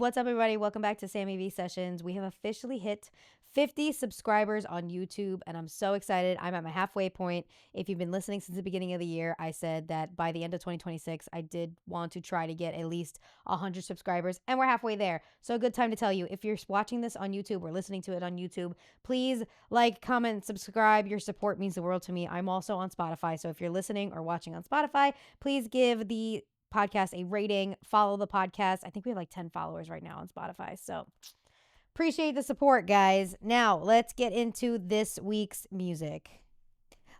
What's up, everybody? Welcome back to Sammie Vee Sessions. We have officially hit 50 subscribers on YouTube, and I'm so excited. I'm at my halfway point. If you've been listening since the beginning of the year, I said that by the end of 2026, I did want to try to get at least 100 subscribers, and we're halfway there. So a good time to tell you, if you're watching this on YouTube or listening to it on YouTube, please like, comment, subscribe. Your support means the world to me. I'm also on Spotify, so if you're listening or watching on Spotify, please give the podcast a rating, follow the podcast. I think we have like 10 followers right now on Spotify. So appreciate the support, guys. Now let's get into this week's music.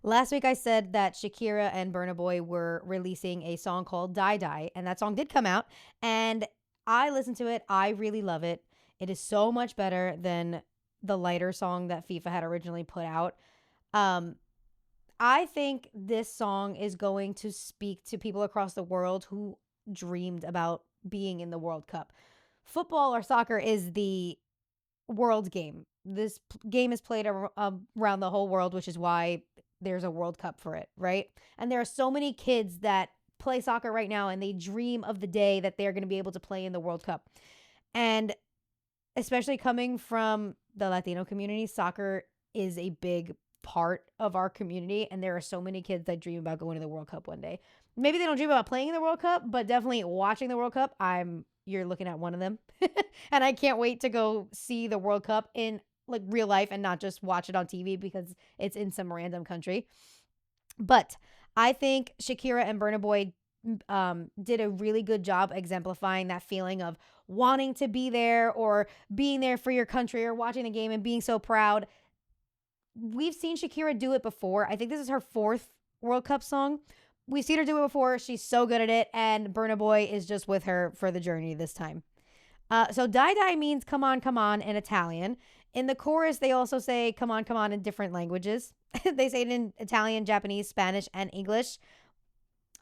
Last week I said that Shakira and Burna Boy were releasing a song called Die Die, and that song did come out, and I listened to it. I really love it. It is so much better than the lighter song that FIFA had originally put out. I think this song is going to speak to people across the world who dreamed about being in the World Cup. Football or soccer is the world's game. This game is played around the whole world, which is why there's a World Cup for it, right? And there are so many kids that play soccer right now, and they dream of the day that they're going to be able to play in the World Cup. And especially coming from the Latino community, soccer is a big part of our community, and there are so many kids that dream about going to the World Cup one day. Maybe they don't dream about playing in the World Cup, but definitely watching the World Cup. You're looking at one of them. And I can't wait to go see the World Cup in like real life and not just watch it on TV because it's in some random country. But I think Shakira and Burna Boy did a really good job exemplifying that feeling of wanting to be there or being there for your country or watching the game and being so proud. We've seen Shakira do it before. I think this is her 4th World Cup song. We've seen her do it before. She's so good at it. And Burna Boy is just with her for the journey this time. So Die Die means come on in Italian. In the chorus, they also say come on in different languages. They say it in Italian, Japanese, Spanish, and English.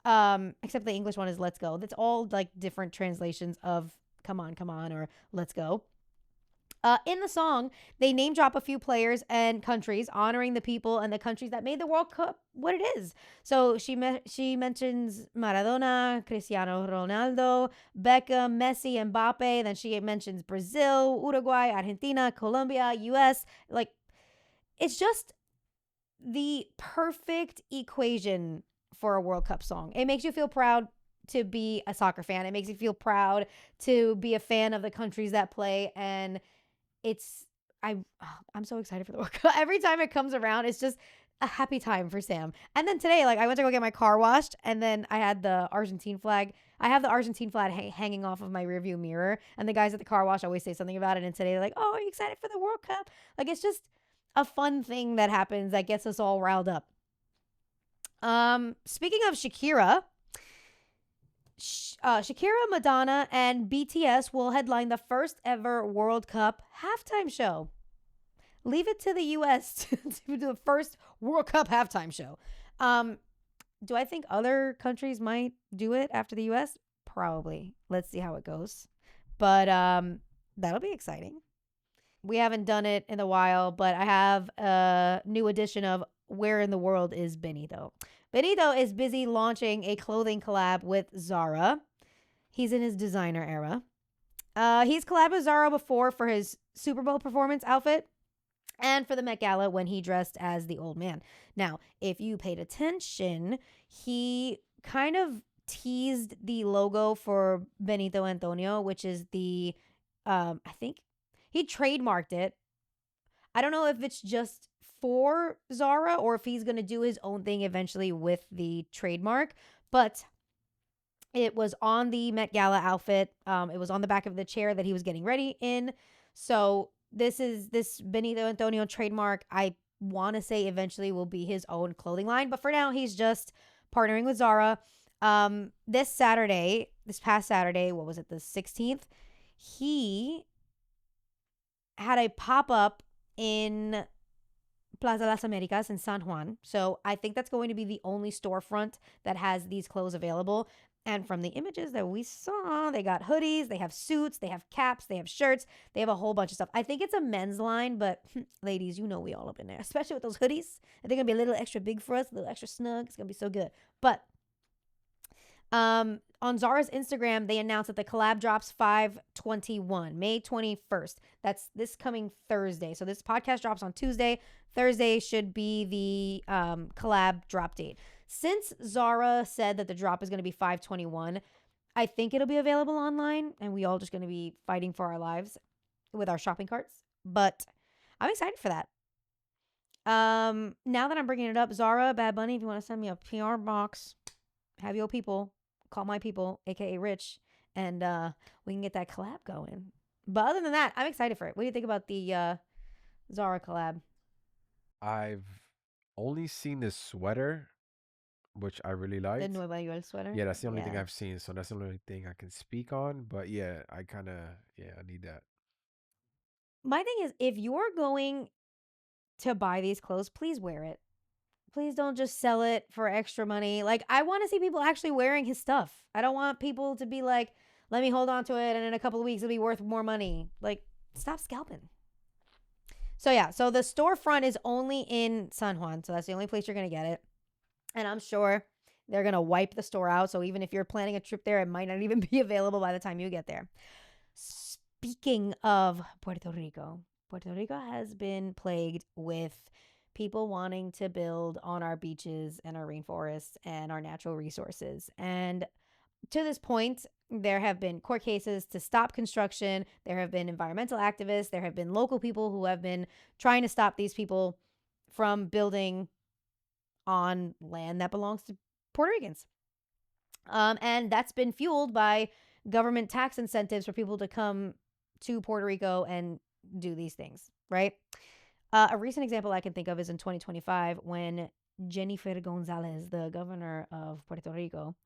Except the English one is let's go. That's all like different translations of come on, or let's go. In the song, they name drop a few players and countries, honoring the people and the countries that made the World Cup what it is. So she mentions Maradona, Cristiano Ronaldo, Beckham, Messi, Mbappe. Then she mentions Brazil, Uruguay, Argentina, Colombia, US. Like, it's just the perfect equation for a World Cup song. It makes you feel proud to be a soccer fan. It makes you feel proud to be a fan of the countries that play, and I'm so excited for the World Cup. Every time it comes around, it's just a happy time for Sam. And then today, like, I went to go get my car washed, and then I had the Argentine flag. I have the Argentine flag hanging off of my rearview mirror, and the guys at the car wash always say something about it. And today, they're like, "Oh, are you excited for the World Cup?" Like, it's just a fun thing that happens that gets us all riled up. Speaking of Shakira, Shakira, Madonna, and BTS will headline the first ever World Cup halftime show. Leave it to the U.S. to do the first World Cup halftime show. Do I think other countries might do it after the U.S.? Probably. Let's see how it goes. But that'll be exciting. We haven't done it in a while, but I have a new edition of Where in the World is Benito? Benito is busy launching a clothing collab with Zara. He's in his designer era. He's collabed with Zara before for his Super Bowl performance outfit and for the Met Gala when he dressed as the old man. Now, if you paid attention, he kind of teased the logo for Benito Antonio, which is the, I think he trademarked it. I don't know if it's just for Zara or if he's going to do his own thing eventually with the trademark, but it was on the Met Gala outfit. It was on the back of the chair that he was getting ready in. So this Benito Antonio trademark, I want to say eventually will be his own clothing line, but for now he's just partnering with Zara. This past Saturday, what was it, the 16th? He had a pop-up in Plaza Las Americas in San Juan. So I think that's going to be the only storefront that has these clothes available. And from the images that we saw, they got hoodies, they have suits, they have caps, they have shirts, they have a whole bunch of stuff. I think it's a men's line, but ladies, you know we all up in there, especially with those hoodies. They're going to be a little extra big for us, a little extra snug. It's going to be so good. But On Zara's Instagram, they announced that the collab drops 5/21, May 21st. That's this coming Thursday. So this podcast drops on Tuesday. Thursday should be the collab drop date. Since Zara said that the drop is going to be 5/21, I think it'll be available online, and we all just going to be fighting for our lives with our shopping carts. But I'm excited for that. Now that I'm bringing it up, Zara, Bad Bunny, if you want to send me a PR box, have your people call my people, aka Rich, and we can get that collab going. But other than that, I'm excited for it. What do you think about the Zara collab? I've only seen this sweater, which I really The liked. Nueva York sweater? Yeah, that's the only thing Yeah. I've seen, so that's the only thing I can speak on. But yeah, I kind of yeah, I need that. My thing is, if you're going to buy these clothes, please wear it. Please don't just sell it for extra money. Like, I want to see people actually wearing his stuff. I don't want people to be like, let me hold on to it and in a couple of weeks it'll be worth more money. Like, stop scalping. So, yeah, so the storefront is only in San Juan. So, that's the only place you're going to get it. And I'm sure they're going to wipe the store out. So, even if you're planning a trip there, it might not even be available by the time you get there. Speaking of Puerto Rico, Puerto Rico has been plagued with people wanting to build on our beaches and our rainforests and our natural resources. And to this point, there have been court cases to stop construction. There have been environmental activists. There have been local people who have been trying to stop these people from building on land that belongs to Puerto Ricans. And that's been fueled by government tax incentives for people to come to Puerto Rico and do these things, right? A recent example I can think of is in 2025 when Jennifer Gonzalez, the governor of Puerto Rico,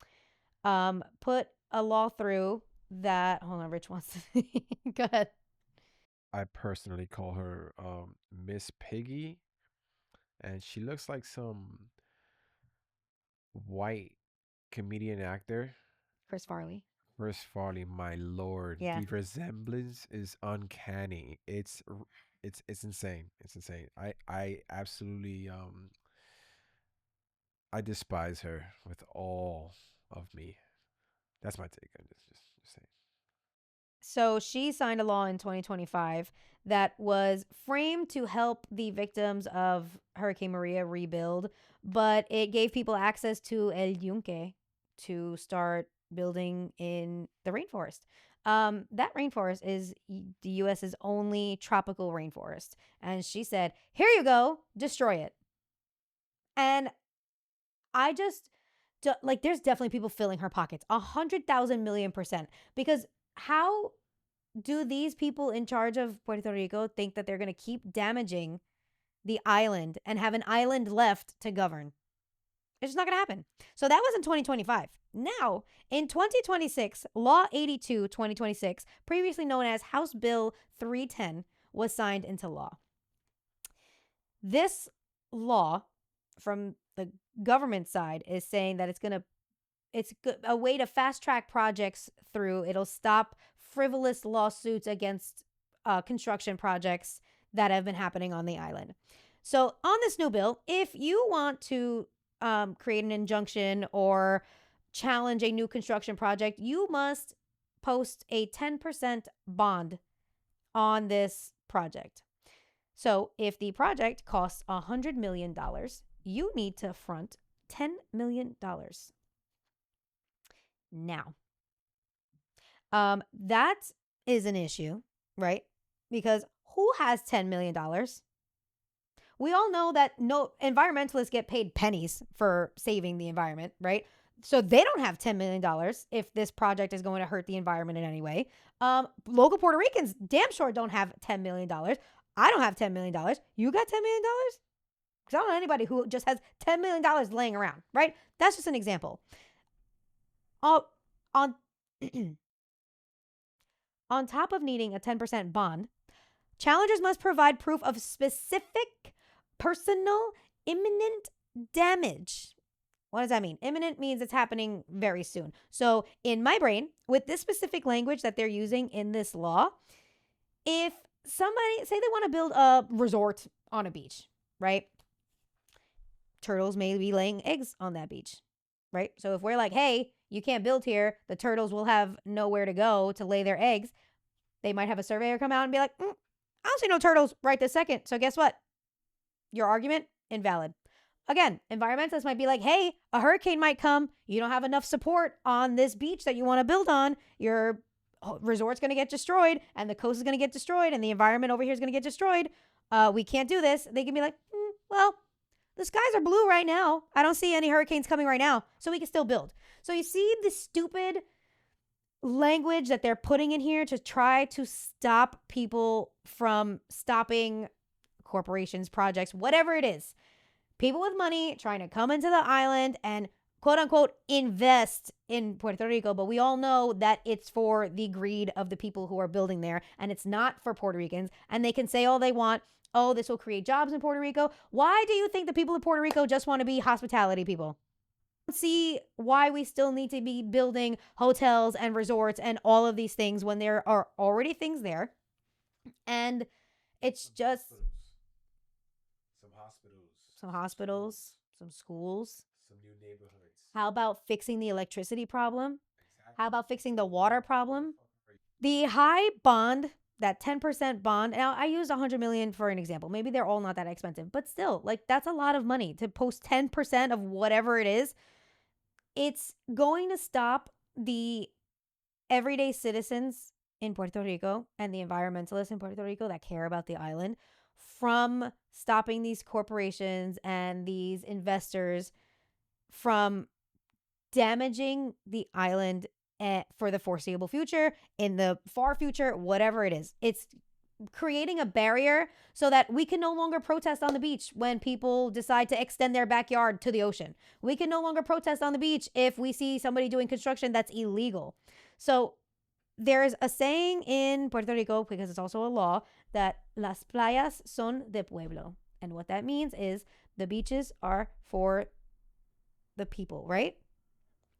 put a law through that. Hold on, Rich wants to. Go ahead. I personally call her Miss Piggy, and she looks like some white comedian actor. Chris Farley. Chris Farley, my lord, Yeah. the resemblance is uncanny. It's insane. It's insane. I absolutely I despise her with all of me. That's my take on this. Just saying. So she signed a law in 2025 that was framed to help the victims of Hurricane Maria rebuild, but it gave people access to El Yunque to start building in the rainforest. That rainforest is the US's only tropical rainforest. And she said, here you go, destroy it. And I just, like, there's definitely people filling her pockets 100,000 million%. Because how do these people in charge of Puerto Rico think that they're going to keep damaging the island and have an island left to govern? It's just not going to happen. So that was in 2025. Now, in 2026, Law 82 2026, previously known as House Bill 310, was signed into law. This law from the government side is saying that it's a way to fast track projects through. It'll stop frivolous lawsuits against construction projects that have been happening on the island. So, on this new bill, if you want to create an injunction or challenge a new construction project, you must post a 10% bond on this project. So, if the project costs $100 million, you need to front $10 million. Now, that is an issue, right? Because who has $10 million? We all know that no environmentalists get paid pennies for saving the environment, right? So they don't have $10 million if this project is going to hurt the environment in any way. Local Puerto Ricans damn sure don't have $10 million. I don't have $10 million. You got $10 million? Because I don't know anybody who just has $10 million laying around, right? That's just an example. On on top of needing a 10% bond, challengers must provide proof of specific personal imminent damage. What does that mean? Imminent means it's happening very soon. So, in my brain, with this specific language that they're using in this law, if somebody, say they want to build a resort on a beach, right? Turtles may be laying eggs on that beach. right? So if we're like, hey, you can't build here, the turtles will have nowhere to go to lay their eggs. They might have a surveyor come out and be like, I don't see no turtles right this second. So guess what? Your argument, invalid. Again, environmentalists might be like, hey, a hurricane might come. You don't have enough support on this beach that you want to build on. Your resort's going to get destroyed, and the coast is going to get destroyed, and the environment over here is going to get destroyed. We can't do this. They can be like, well, the skies are blue right now. I don't see any hurricanes coming right now, so we can still build. So you see the stupid language that they're putting in here to try to stop people from stopping corporations, projects, whatever it is. People with money trying to come into the island and quote unquote invest in Puerto Rico, but we all know that it's for the greed of the people who are building there, and it's not for Puerto Ricans. And they can say all they want, oh, this will create jobs in Puerto Rico. Why do you think the people of Puerto Rico just want to be hospitality people? See why we still need to be building hotels and resorts and all of these things when there are already things there. And it's some hospitals, some schools, some new neighborhoods. How about fixing the electricity problem? Exactly. How about fixing the water problem? The high bond, that 10% bond. Now I used 100 million for an example. Maybe they're all not that expensive, but still, like, that's a lot of money to post 10% of whatever it is. It's going to stop the everyday citizens in Puerto Rico and the environmentalists in Puerto Rico that care about the island from stopping these corporations and these investors from damaging the island for the foreseeable future, in the far future, whatever it is. It's creating a barrier so that we can no longer protest on the beach when people decide to extend their backyard to the ocean. We can no longer protest on the beach if we see somebody doing construction that's illegal. So there's a saying in Puerto Rico, because it's also a law, that las playas son de pueblo. And what that means is the beaches are for the people, right?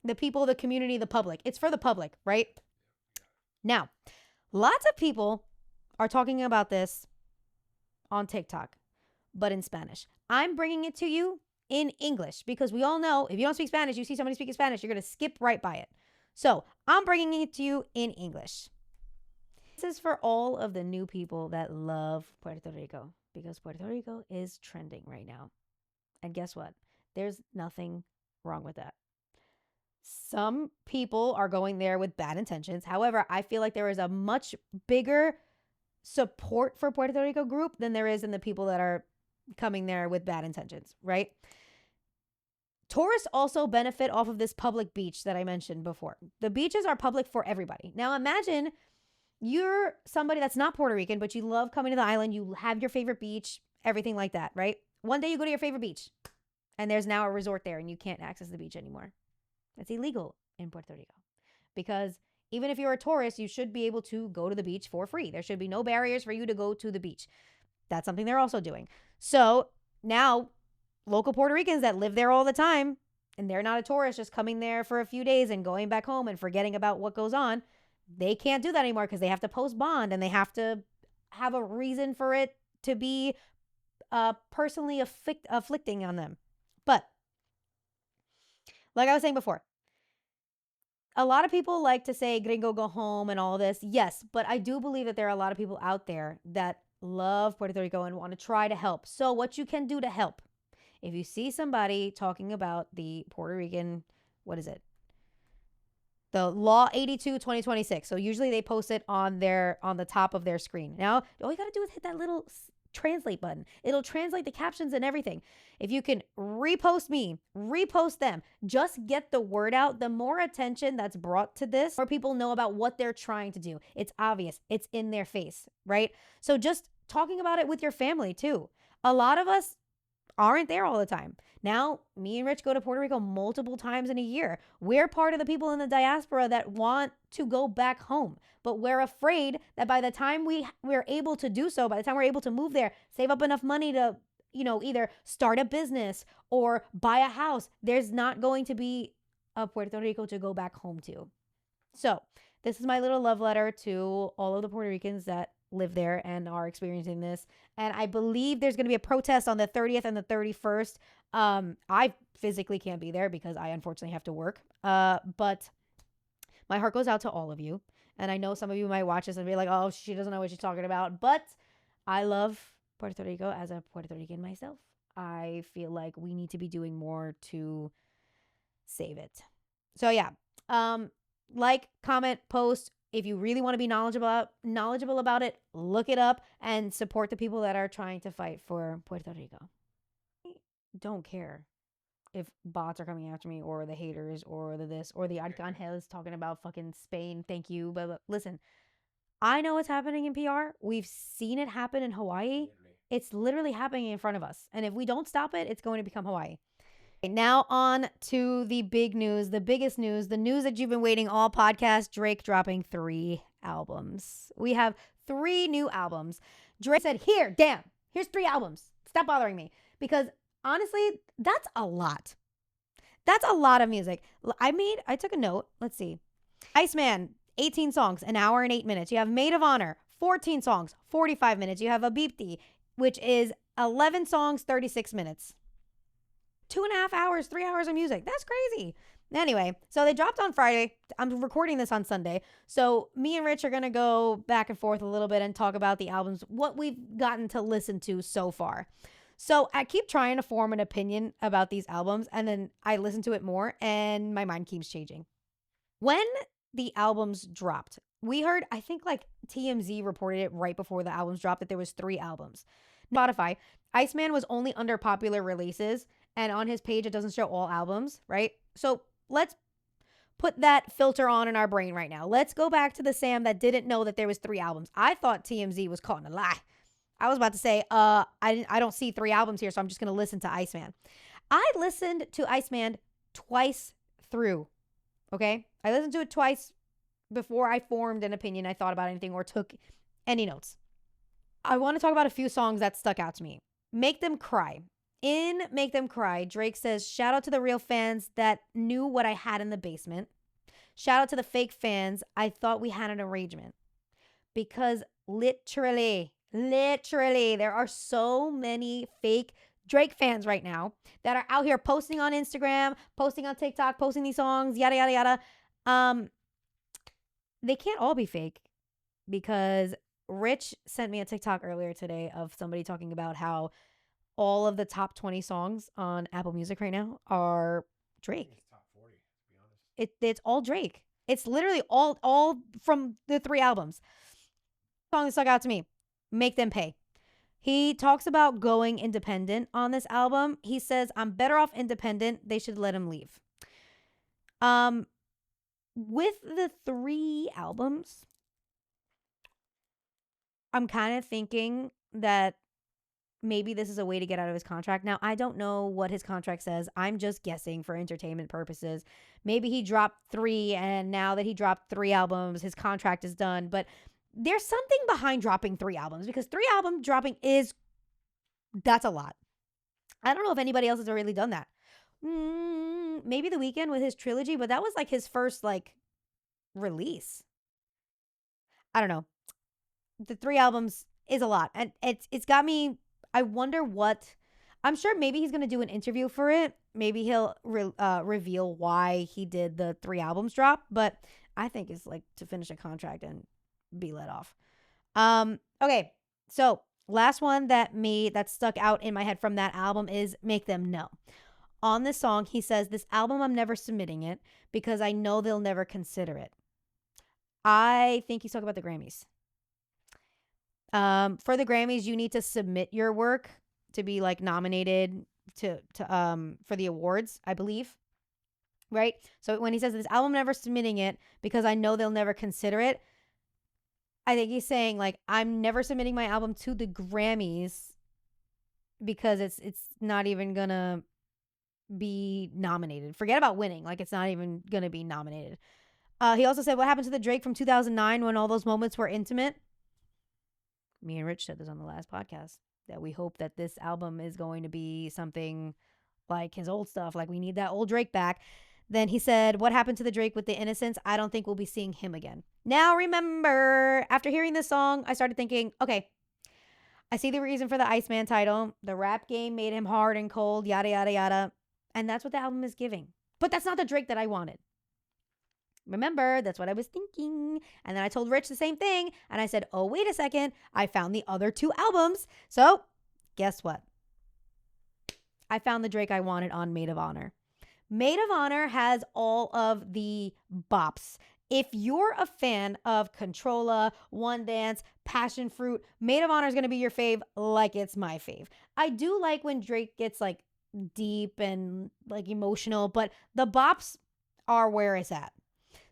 The people, the community, the public. It's for the public, right? Now, lots of people are talking about this on TikTok, but in Spanish. I'm bringing it to you in English because we all know if you don't speak Spanish, you see somebody speaking Spanish, you're going to skip right by it. So I'm bringing it to you in English. This is for all of the new people that love Puerto Rico, because Puerto Rico is trending right now. And guess what? There's nothing wrong with that. Some people are going there with bad intentions. However, I feel like there is a much bigger support for Puerto Rico group than there is in the people that are coming there with bad intentions, right? Tourists also benefit off of this public beach that I mentioned before. The beaches are public for everybody. Now imagine you're somebody that's not Puerto Rican, but you love coming to the island. You have your favorite beach, everything like that, right? One day you go to your favorite beach and there's now a resort there and you can't access the beach anymore. It's illegal in Puerto Rico because even if you're a tourist, you should be able to go to the beach for free. There should be no barriers for you to go to the beach. That's something they're also doing. So now local Puerto Ricans that live there all the time, and they're not a tourist just coming there for a few days and going back home and forgetting about what goes on, they can't do that anymore because they have to post bond and they have to have a reason for it to be personally afflicting on them. But like I was saying before, a lot of people like to say gringo go home and all this. Yes, but I do believe that there are a lot of people out there that love Puerto Rico and want to try to help. So what you can do to help, if you see somebody talking about the Puerto Rican, what is it? The Law 82/2026. So usually they post it on the top of their screen. Now, all you got to do is hit that little translate button. It'll translate the captions and everything. If you can repost me, repost them, just get the word out. The more attention that's brought to this, more people know about what they're trying to do. It's obvious. It's in their face, right? So just talking about it with your family too. A lot of us aren't there all the time. Now, me and Rich go to Puerto Rico multiple times in a year. We're part of the people in the diaspora that want to go back home, but we're afraid that by the time we're able to do so, by the time we're able to move there, save up enough money to, either start a business or buy a house, there's not going to be a Puerto Rico to go back home to. So this is my little love letter to all of the Puerto Ricans that live there and are experiencing this. And I believe there's going to be a protest on the 30th and the 31st I physically can't be there because I unfortunately have to work. But my heart goes out to all of you. And I know some of you might watch this and be like, oh, she doesn't know what she's talking about. But I love Puerto Rico as a Puerto Rican myself. I feel like we need to be doing more to save it. So yeah, like, comment, post. If you really want to be knowledgeable about it, look it up and support the people that are trying to fight for Puerto Rico. I don't care if bots are coming after me or the haters or the this or the Arcangel is talking about fucking Spain. Thank you. But listen, I know what's happening in PR. We've seen it happen in Hawaii. It's literally happening in front of us. And if we don't stop it, it's going to become Hawaii. Now on to the big news, the biggest news, the news that you've been waiting all podcast. Drake dropping 3 albums. We have 3 new albums. Drake said, here's 3 albums. Stop bothering me. Because honestly, that's a lot. That's a lot of music. I took a note. Let's see. Iceman, 18 songs, an hour and 8 minutes. You have Maid of Honor, 14 songs, 45 minutes. You have Abipti, which is 11 songs, 36 minutes. 2.5 hours, 3 hours of music. That's crazy. Anyway, so they dropped on Friday. I'm recording this on Sunday. So me and Rich are going to go back and forth a little bit and talk about the albums, what we've gotten to listen to so far. So I keep trying to form an opinion about these albums, and then I listen to it more and my mind keeps changing. When the albums dropped, we heard, I think like TMZ reported it right before the albums dropped, that there was 3 albums. Spotify, Iceman was only under popular releases, and on his page, it doesn't show all albums, right? So let's put that filter on in our brain right now. Let's go back to the Sam that didn't know that there was 3 albums. I thought TMZ was caught in a lie. I was about to say, I don't see 3 albums here, so I'm just going to listen to Iceman. I listened to Iceman twice through, okay? I listened to it twice before I formed an opinion, I thought about anything, or took any notes. I want to talk about a few songs that stuck out to me. Make Them Cry. In Make Them Cry, Drake says, shout out to the real fans that knew what I had in the basement. Shout out to the fake fans. I thought we had an arrangement. Because literally, there are so many fake Drake fans right now that are out here posting on Instagram, posting on TikTok, posting these songs, yada, yada, yada. They can't all be fake, because Rich sent me a TikTok earlier today of somebody talking about how all of the top 20 songs on Apple Music right now are Drake. It's top 40, to be honest. It's all Drake. It's literally all from the 3 albums. Song that stuck out to me, Make Them Pay. He talks about going independent on this album. He says, I'm better off independent. They should let him leave. With the 3 albums, I'm kind of thinking that maybe this is a way to get out of his contract. Now, I don't know what his contract says. I'm just guessing for entertainment purposes. Maybe he dropped 3, and now that he dropped 3 albums, his contract is done. But there's something behind dropping 3 albums, because 3 album dropping that's a lot. I don't know if anybody else has really done that. Maybe The Weeknd with his trilogy, but that was like his first like release. I don't know. The 3 albums is a lot, and it's got me. I wonder what. I'm sure maybe he's gonna do an interview for it. Maybe he'll reveal why he did the 3 albums drop. But I think it's like to finish a contract and be let off. Okay, so last one that stuck out in my head from that album is Make Them Know. On this song, he says, this album, I'm never submitting it because I know they'll never consider it. I think he's talking about the Grammys. For the Grammys, you need to submit your work to be like nominated to for the awards, I believe. Right? So when he says this album, I'm never submitting it because I know they'll never consider it, I think he's saying like, I'm never submitting my album to the Grammys because it's not even gonna be nominated. Forget about winning. Like, it's not even gonna be nominated. He also said, what happened to the Drake from 2009 when all those moments were intimate? Me and Rich said this on the last podcast, that we hope that this album is going to be something like his old stuff. Like, we need that old Drake back. Then he said, what happened to the Drake with the Innocence? I don't think we'll be seeing him again. Now, remember, after hearing this song, I started thinking, okay, I see the reason for the Iceman title. The rap game made him hard and cold, yada, yada, yada. And that's what the album is giving. But that's not the Drake that I wanted. Remember, that's what I was thinking. And then I told Rich the same thing. And I said, oh, wait a second. I found the other two albums. So guess what? I found the Drake I wanted on Maid of Honor. Maid of Honor has all of the bops. If you're a fan of Controlla, One Dance, Passion Fruit, Maid of Honor is going to be your fave like it's my fave. I do like when Drake gets like deep and like emotional, but the bops are where it's at.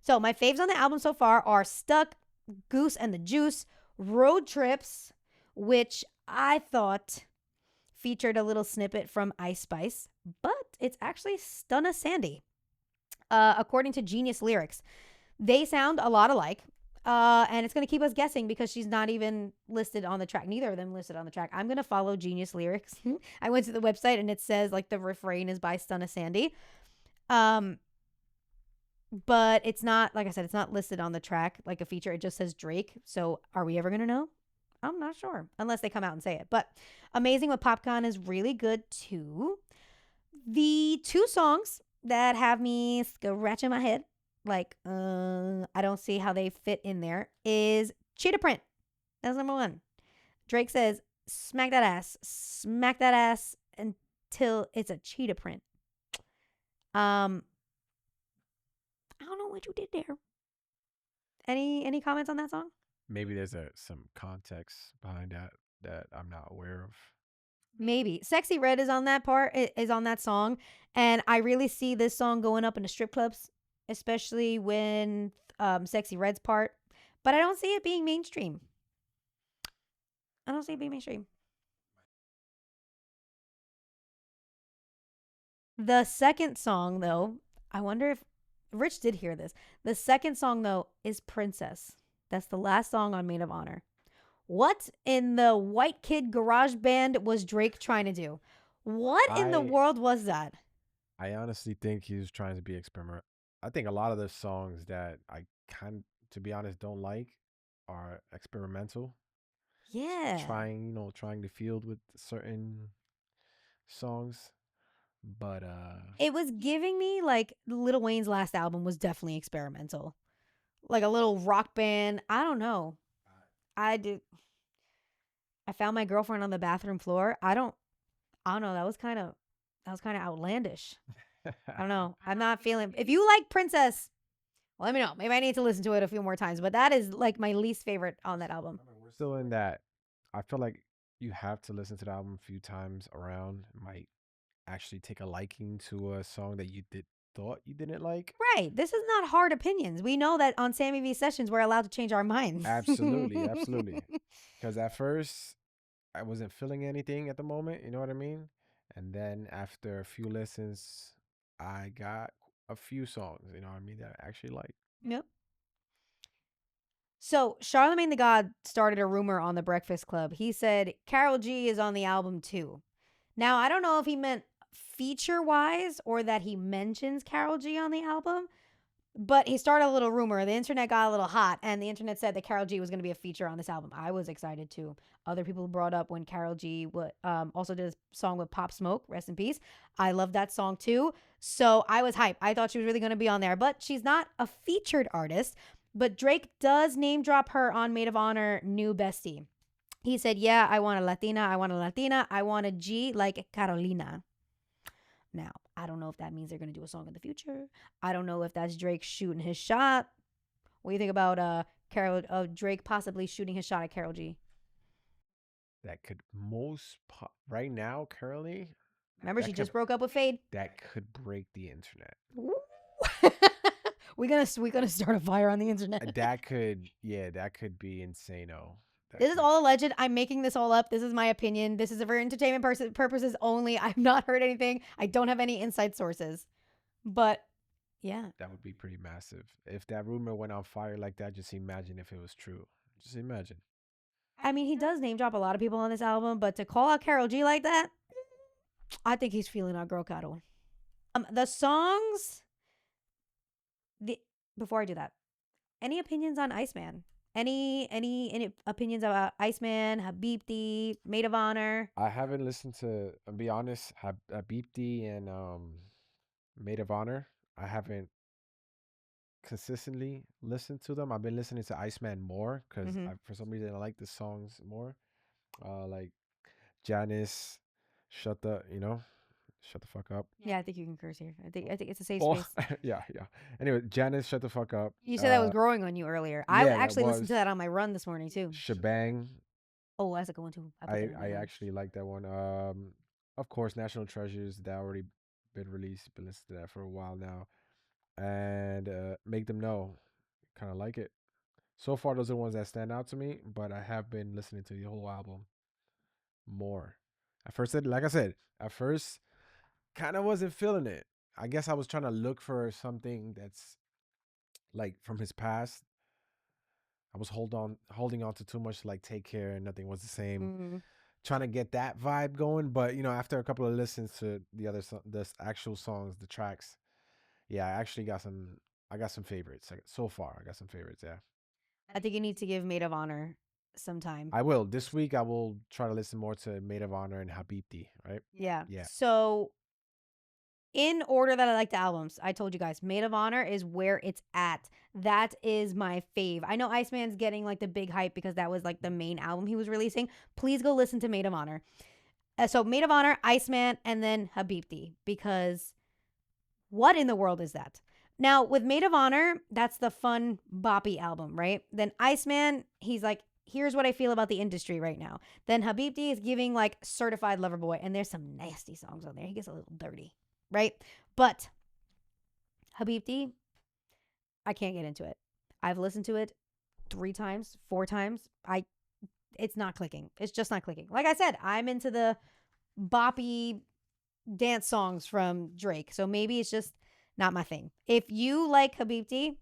So my faves on the album so far are Stuck, Goose and the Juice, Road Trips, which I thought featured a little snippet from Ice Spice, but it's actually Stunna Sandy. According to Genius Lyrics, they sound a lot alike. And it's going to keep us guessing because she's not even listed on the track. Neither of them listed on the track. I'm going to follow Genius Lyrics. I went to the website and it says like the refrain is by Stunna Sandy. But it's not, like I said, it's not listed on the track like a feature. It just says Drake. So are we ever going to know? I'm not sure unless they come out and say it. But Amazing with Popcorn is really good too. The two songs that have me scratching my head, like, I don't see how they fit in there, is Cheetah Print. That's number one. Drake says, smack that ass until it's a cheetah print. I don't know what you did there. Any comments on that song? Maybe there's some context behind that I'm not aware of. Maybe. Sexy Red is on that part, is on that song. And I really see this song going up into strip clubs, especially when Sexy Red's part. But I don't see it being mainstream. I don't see it being mainstream. The second song, though, I wonder if Rich did hear this. The second song, though, is Princess. That's the last song on Maid of Honor. What in the white kid garage band was Drake trying to do? What in the world was that? I honestly think he was trying to be experimental. I think a lot of the songs that I to be honest, don't like are experimental. Yeah. Trying to field with certain songs. But It was giving me like Lil Wayne's last album was definitely experimental. Like a little rock band. I don't know. I found my girlfriend on the bathroom floor. I don't know. That was kind of outlandish. I don't know. I'm not feeling. If you like Princess, let me know. Maybe I need to listen to it a few more times. But that is like my least favorite on that album. We're still in that. I feel like you have to listen to the album a few times around. It might actually take a liking to a song that you thought you didn't like. Right. This is not hard opinions. We know that on Sammie Vee Sessions, we're allowed to change our minds. Absolutely. Absolutely. Because at first, I wasn't feeling anything at the moment. You know what I mean? And then after a few listens, I got a few songs, you know what I mean, that I actually like. Yep. So Charlemagne the God started a rumor on the Breakfast Club. He said Karol G is on the album too. Now, I don't know if he meant feature-wise or that he mentions Karol G on the album, but he started a little rumor. The internet got a little hot, and the internet said that Karol G was going to be a feature on this album. I was excited too. Other people brought up when Karol G also did a song with Pop Smoke, rest in peace. I love that song too. So I was hyped. I thought she was really going to be on there, but she's not a featured artist. But Drake does name drop her on Maid of Honor, New Bestie. He said, yeah, I want a Latina. I want a G like Carolina. Now, I don't know if that means they're going to do a song in the future. I don't know if that's Drake shooting his shot. What do you think about Drake possibly shooting his shot at Karol G? That could right now, currently. Remember, she just broke up with Fade. That could break the internet. We're gonna start a fire on the internet. That could be insano. This is all alleged. I'm making this all up. This is my opinion. This is for entertainment purposes only. I've not heard anything. I don't have any inside sources. But yeah. That would be pretty massive. If that rumor went on fire like that, just imagine if it was true. Just imagine. I mean, he does name drop a lot of people on this album, but to call out Karol G like that, I think he's feeling our girl Karol. The songs. Before I do that, any opinions on Iceman? Any opinions about Iceman, Habibti, Maid of Honor? I haven't listened to, I'll be honest, Habibti and Maid of Honor. I haven't consistently listened to them. I've been listening to Iceman more because Mm-hmm. for some reason I like the songs more. Like Janice, shut the fuck up. Yeah, I think you can curse here. I think it's a safe Well, space. yeah, yeah. Anyway, Janice, shut the fuck up. You said that was growing on you earlier. I Yeah, that actually listened was to that on my run this morning too. Shebang. Oh, that's a good one too. I put that in my I run. actually like that one. Of course, National Treasures that already been released. Been listening to that for a while now, and Make Them Know. Kind of like it. So far, those are the ones that stand out to me. But I have been listening to the whole album more. At first, like I said, at first, kind of wasn't feeling it. I guess I was trying to look for something that's like from his past. I was holding on to too much, like Take Care and Nothing Was the Same, Mm. trying to get that vibe going. But after a couple of listens to the actual songs, the tracks, yeah, I actually got some. I got some favorites. So far, I got some favorites. Yeah, I think you need to give Maid of Honor some time. I will this week. I will try to listen more to Maid of Honor and Habibti. Right? Yeah. Yeah. So in order that I like the albums, I told you guys, Maid of Honor is where it's at. That is my fave. I know Iceman's getting like the big hype because that was like the main album he was releasing. Please go listen to Maid of Honor. So Maid of Honor, Iceman, and then Habibti, because what in the world is that? Now, with Maid of Honor, that's the fun boppy album, right? Then Iceman, he's like, here's what I feel about the industry right now. Then Habibti is giving like certified lover boy, and there's some nasty songs on there. He gets a little dirty, right? But Habibti, I can't get into it. I've listened to it 3 times, 4 times. It's not clicking. It's just not clicking. Like I said, I'm into the boppy dance songs from Drake. So maybe it's just not my thing. If you like Habibti,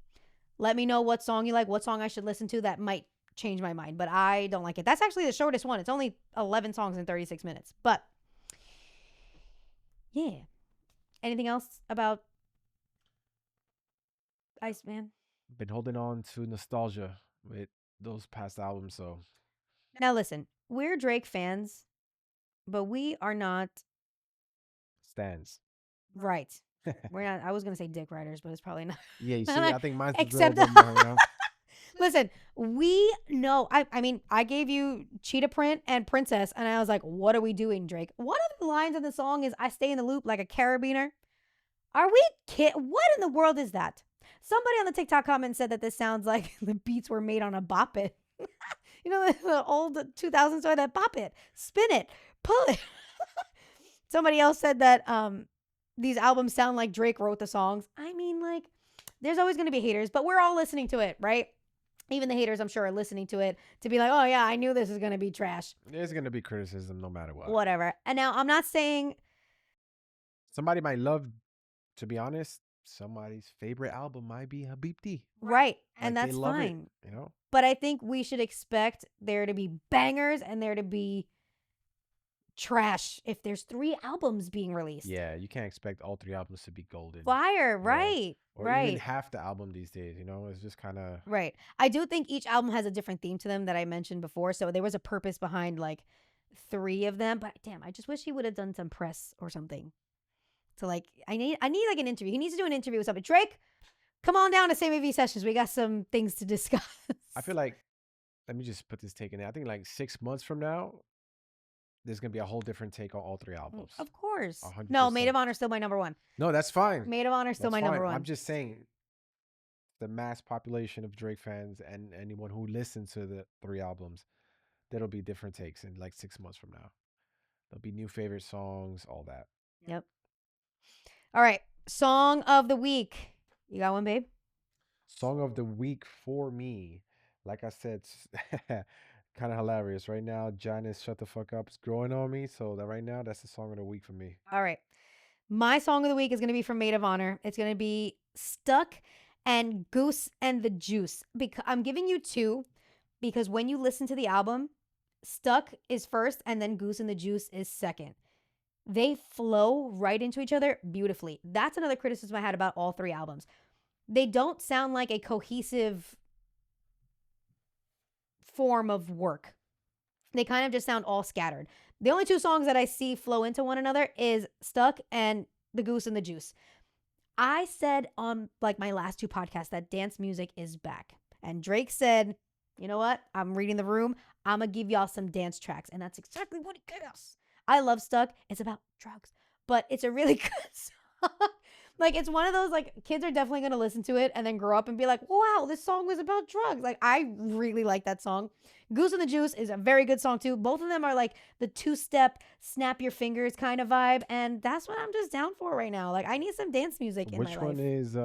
let me know what song you like, what song I should listen to that might change my mind. But I don't like it. That's actually the shortest one. It's only 11 songs in 36 minutes. But yeah. Anything else about Iceman? Been holding on to nostalgia with those past albums. So Now listen, we're Drake fans, but we are not stands. right. We're not. I was gonna say dick riders, but it's probably not. Yeah, you see, I think mine's a little Except, bit more. listen, we know. I mean, I gave you Cheetah Print and Princess, and I was like, "What are we doing, Drake?" One of the lines in the song is, "I stay in the loop like a carabiner." Are we kid? What in the world is that? Somebody on the TikTok comment said that this sounds like the beats were made on a bop it. You know, the old 2000s toy, that bop it, spin it, pull it. Somebody else said that these albums sound like Drake wrote the songs. I mean, like, there's always going to be haters, but we're all listening to it, right? Even the haters, I'm sure, are listening to it to be like, oh, yeah, I knew this was going to be trash. There's gonna be criticism no matter what. Whatever. And now I'm not saying Somebody might love, to be honest, somebody's favorite album might be Habibti. right, and Like they that's love fine. it. But I think we should expect there to be bangers and there to be trash if there's 3 albums being released. Yeah, you can't expect all 3 albums to be golden. Fire, Yeah. right? Or right. even half the album these days, it's just kind of Right. I do think each album has a different theme to them that I mentioned before. So there was a purpose behind like 3 of them. But damn, I just wish he would have done some press or something. So like I need like an interview. He needs to do an interview with somebody. Drake, come on down to Sammie Vee Sessions. We got some things to discuss. I feel like, let me just put this take in there. I think like 6 months from now, there's gonna be a whole different take on all 3 albums. Of course. 100%. No, Maid of Honor still my number 1. No, that's fine. Maid of Honor still That's my fine. number 1. I'm just saying, the mass population of Drake fans and anyone who listens to the 3 albums, there'll be different takes in like 6 months from now. There'll be new favorite songs, all that. Yep. All right. Song of the week. You got one, babe? Song of the week for me, like I said, kind of hilarious. Right now, Janice Shut the Fuck Up is growing on me. So that right now, that's the song of the week for me. All right. My song of the week is going to be from Maid of Honor. It's going to be Stuck and Goose and the Juice. Because I'm giving you 2 because when you listen to the album, Stuck is first and then Goose and the Juice is second. They flow right into each other beautifully. That's another criticism I had about all 3 albums. They don't sound like a cohesive form of work. They kind of just sound all scattered. The only two songs that I see flow into one another is Stuck and The Goose and the Juice. I said on like my last two podcasts that dance music is back. And Drake said, you know what? I'm reading the room. I'm going to give y'all some dance tracks. And that's exactly what he gave us. I love Stuck. It's about drugs, but it's a really good song. Like, it's one of those, like, kids are definitely going to listen to it and then grow up and be like, wow, this song was about drugs. Like, I really like that song. Goose and the Juice is a very good song, too. Both of them are, like, the two-step, snap your fingers kind of vibe. And that's what I'm just down for right now. Like, I need some dance music in my Which life. one is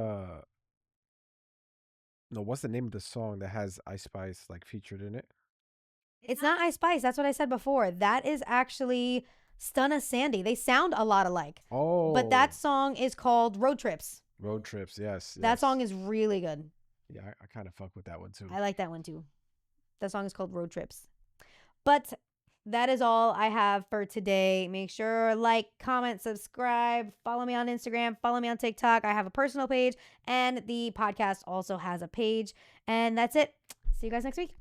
no, what's the name of the song that has Ice Spice like featured in it? It's not Ice Spice. That's what I said before. That is actually Stunna Sandy. They sound a lot alike. But Oh, that song is called Road Trips. Road Trips. Yes, That yes. song is really good. Yeah, I kind of fuck with that one too. I like that one too. That song is called Road Trips. But that is all I have for today. Make sure like, comment, subscribe, follow me on Instagram, follow me on TikTok. I have a personal page and the podcast also has a page. And that's it. See you guys next week.